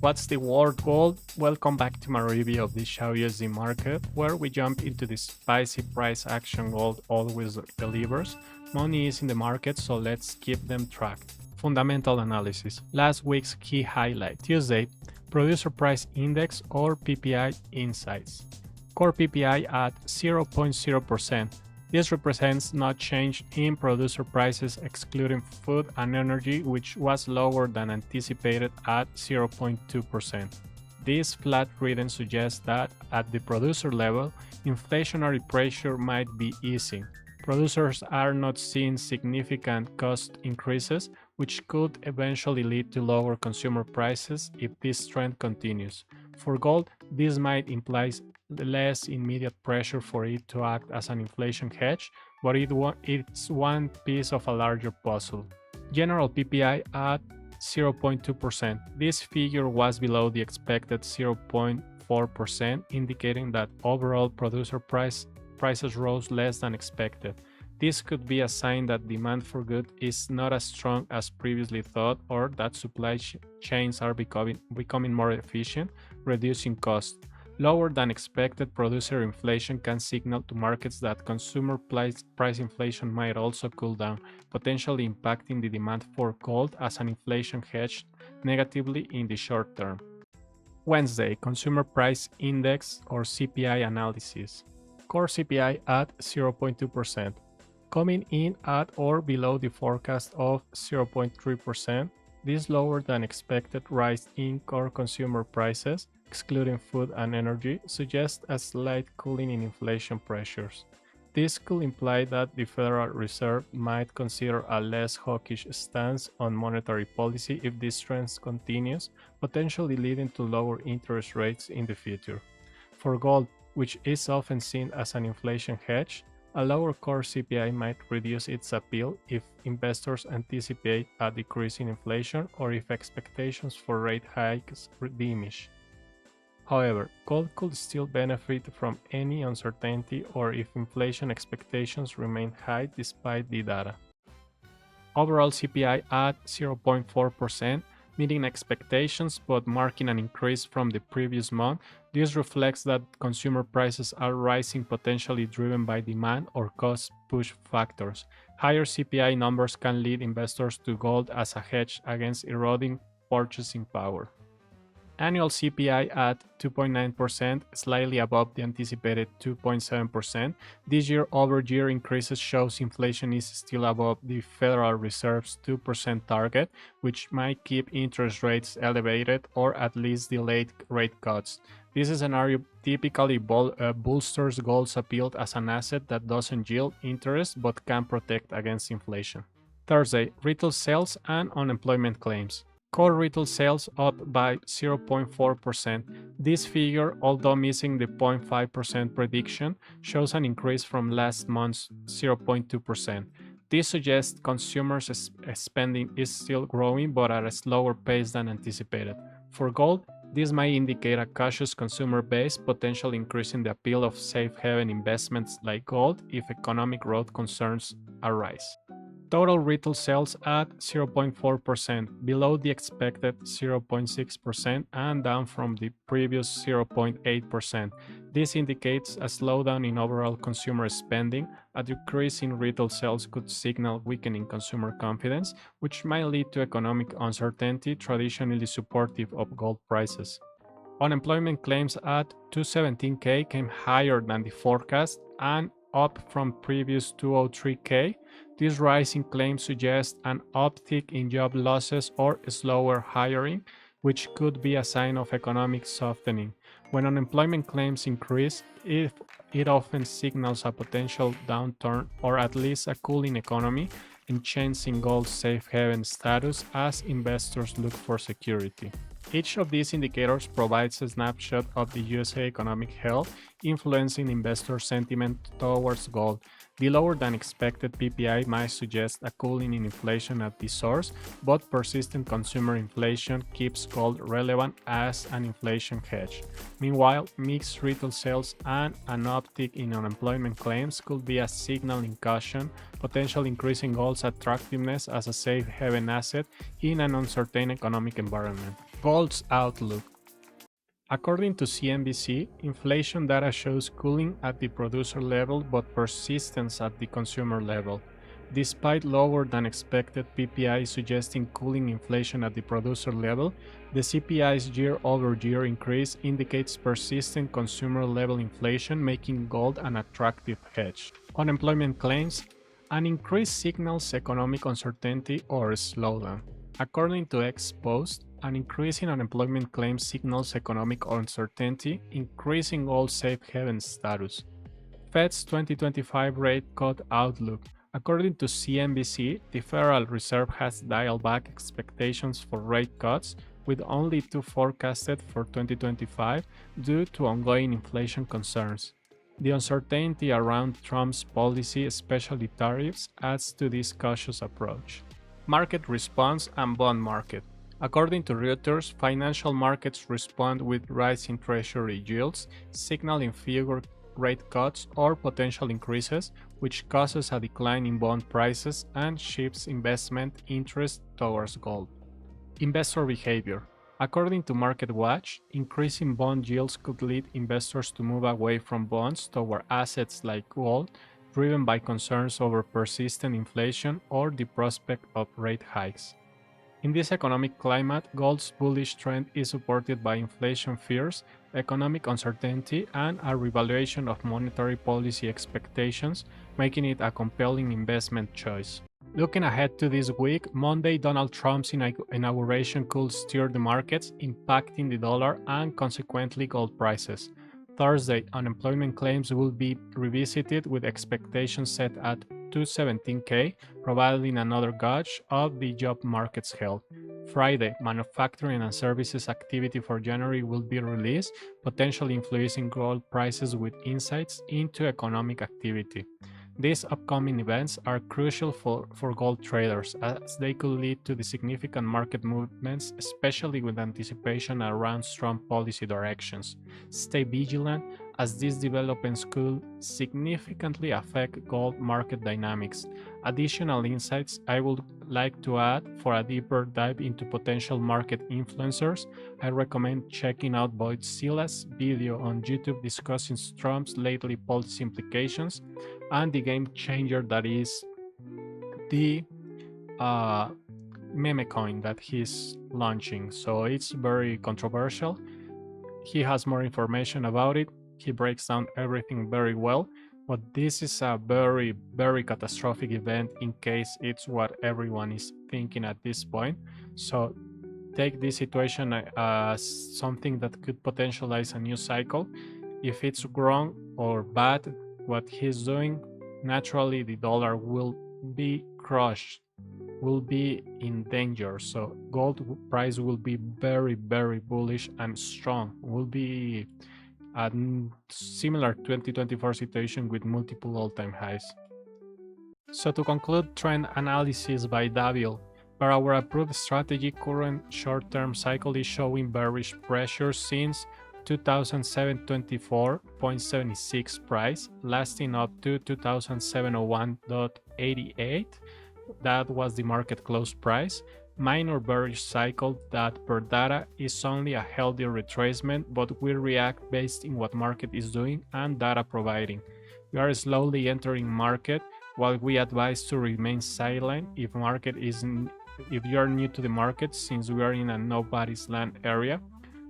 What's the world gold? Welcome back to my review of the USD market, where we jump into the spicy price action gold always delivers. Money is in the market, so let's keep them tracked. Fundamental analysis. Last week's key highlight. Tuesday, Producer Price Index or PPI insights. Core PPI at 0.0%. This represents no change in producer prices excluding food and energy, which was lower than anticipated at 0.2%. This flat reading suggests that at the producer level, inflationary pressure might be easing. Producers are not seeing significant cost increases, which could eventually lead to lower consumer prices if this trend continues. For gold, this might imply less immediate pressure for it to act as an inflation hedge, but it's one piece of a larger puzzle. General PPI at 0.2%. This figure was below the expected 0.4%, indicating that overall producer prices rose less than expected. This could be a sign that demand for goods is not as strong as previously thought, or that supply chains are becoming more efficient, reducing costs. Lower than expected producer inflation can signal to markets that consumer price inflation might also cool down, potentially impacting the demand for gold as an inflation hedge negatively in the short term. Wednesday, Consumer Price Index or CPI analysis. Core CPI at 0.2%, coming in at or below the forecast of 0.3%. This lower than expected rise in core consumer prices, excluding food and energy, suggests a slight cooling in inflation pressures. This could imply that the Federal Reserve might consider a less hawkish stance on monetary policy if this trend continues, potentially leading to lower interest rates in the future. For gold, which is often seen as an inflation hedge, a lower core CPI might reduce its appeal if investors anticipate a decrease in inflation or if expectations for rate hikes diminish. However, gold could still benefit from any uncertainty or if inflation expectations remain high despite the data. Overall CPI at 0.4%, meeting expectations but marking an increase from the previous month. This reflects that consumer prices are rising, potentially driven by demand or cost push factors. Higher CPI numbers can lead investors to gold as a hedge against eroding purchasing power. Annual CPI at 2.9%, slightly above the anticipated 2.7%. This year-over-year increases shows inflation is still above the Federal Reserve's 2% target, which might keep interest rates elevated or at least delay rate cuts. This scenario typically bolsters gold's appeal as an asset that doesn't yield interest but can protect against inflation. Thursday, retail sales and unemployment claims. Core retail sales up by 0.4%. This figure, although missing the 0.5% prediction, shows an increase from last month's 0.2%. This suggests consumers' spending is still growing but at a slower pace than anticipated. For gold, this might indicate a cautious consumer base, potentially increasing the appeal of safe haven investments like gold if economic growth concerns arise. Total retail sales at 0.4%, below the expected 0.6% and down from the previous 0.8%. This indicates a slowdown in overall consumer spending. A decrease in retail sales could signal weakening consumer confidence, which might lead to economic uncertainty, traditionally supportive of gold prices. Unemployment claims at 217K came higher than the forecast and up from previous 203K. This rise in claims suggests an uptick in job losses or slower hiring, which could be a sign of economic softening. When unemployment claims increase, it often signals a potential downturn or at least a cooling economy, enhancing gold's safe haven status as investors look for security. Each of these indicators provides a snapshot of the USA economic health, influencing investor sentiment towards gold. The lower than expected PPI might suggest a cooling in inflation at the source, but persistent consumer inflation keeps gold relevant as an inflation hedge. Meanwhile, mixed retail sales and an uptick in unemployment claims could be a signal in caution, potentially increasing gold's attractiveness as a safe haven asset in an uncertain economic environment. Gold's outlook. According to CNBC, inflation data shows cooling at the producer level but persistence at the consumer level. Despite lower than expected PPI suggesting cooling inflation at the producer level, the CPI's year-over-year increase indicates persistent consumer level inflation, making gold an attractive hedge. Unemployment claims, an increase signals economic uncertainty or slowdown. According to X Post, an increase in unemployment claims signals economic uncertainty, increasing gold safe haven status. Fed's 2025 rate cut outlook. According to CNBC, the Federal Reserve has dialed back expectations for rate cuts, with only two forecasted for 2025 due to ongoing inflation concerns. The uncertainty around Trump's policy, especially tariffs, adds to this cautious approach. Market response and bond market. According to Reuters, financial markets respond with rising treasury yields, signaling fewer rate cuts or potential increases, which causes a decline in bond prices and shifts investment interest towards gold. Investor behavior. According to MarketWatch, increasing bond yields could lead investors to move away from bonds toward assets like gold, driven by concerns over persistent inflation or the prospect of rate hikes. In this economic climate, gold's bullish trend is supported by inflation fears, economic uncertainty, and a revaluation of monetary policy expectations, making it a compelling investment choice. Looking ahead to this week, Monday, Donald Trump's inauguration could steer the markets, impacting the dollar and consequently gold prices. Thursday, unemployment claims will be revisited with expectations set at 217K, providing another gauge of the job market's health. Friday, manufacturing and services activity for January will be released, potentially influencing gold prices with insights into economic activity. These upcoming events are crucial for gold traders as they could lead to the significant market movements, especially with anticipation around Trump policy directions. Stay vigilant as these developments could significantly affect gold market dynamics. Additional insights I would like to add for a deeper dive into potential market influencers. I recommend checking out Boyd Sila's video on YouTube discussing Trump's lately policy implications and the game changer that is the meme coin that he's launching. So it's very controversial. He has more information about it. He breaks down everything very well, but this is a very, very catastrophic event in case it's what everyone is thinking at this point. So take this situation as something that could potentialize a new cycle. If it's wrong or bad, what he's doing, naturally the dollar will be crushed, will be in danger. So gold price will be very, very bullish and strong, will be a similar 2024 situation with multiple all-time highs. So to conclude, trend analysis by Daviel. Per our approved strategy, current short-term cycle is showing bearish pressure since 2007 24.76 price, lasting up to 2701.88. That was the market close price. Minor bearish cycle that per data is only a healthy retracement, but will react based in what market is doing and data providing. We are slowly entering market, while we advise to remain silent if you are new to the market, since we are in a nobody's land area.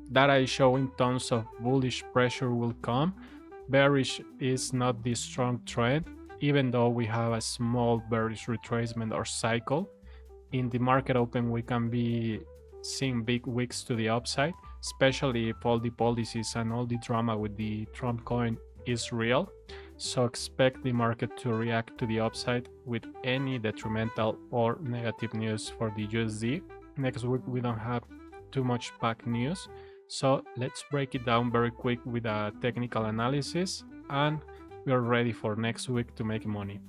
Data is showing tons of bullish pressure will come. Bearish is not the strong trend, even though we have a small bearish retracement or cycle. In the market open, we can be seeing big wicks to the upside, especially if all the policies and all the drama with the Trump coin is real. So expect the market to react to the upside with any detrimental or negative news for the USD. Next week, we don't have too much pack news. So let's break it down very quick with a technical analysis, and we are ready for next week to make money.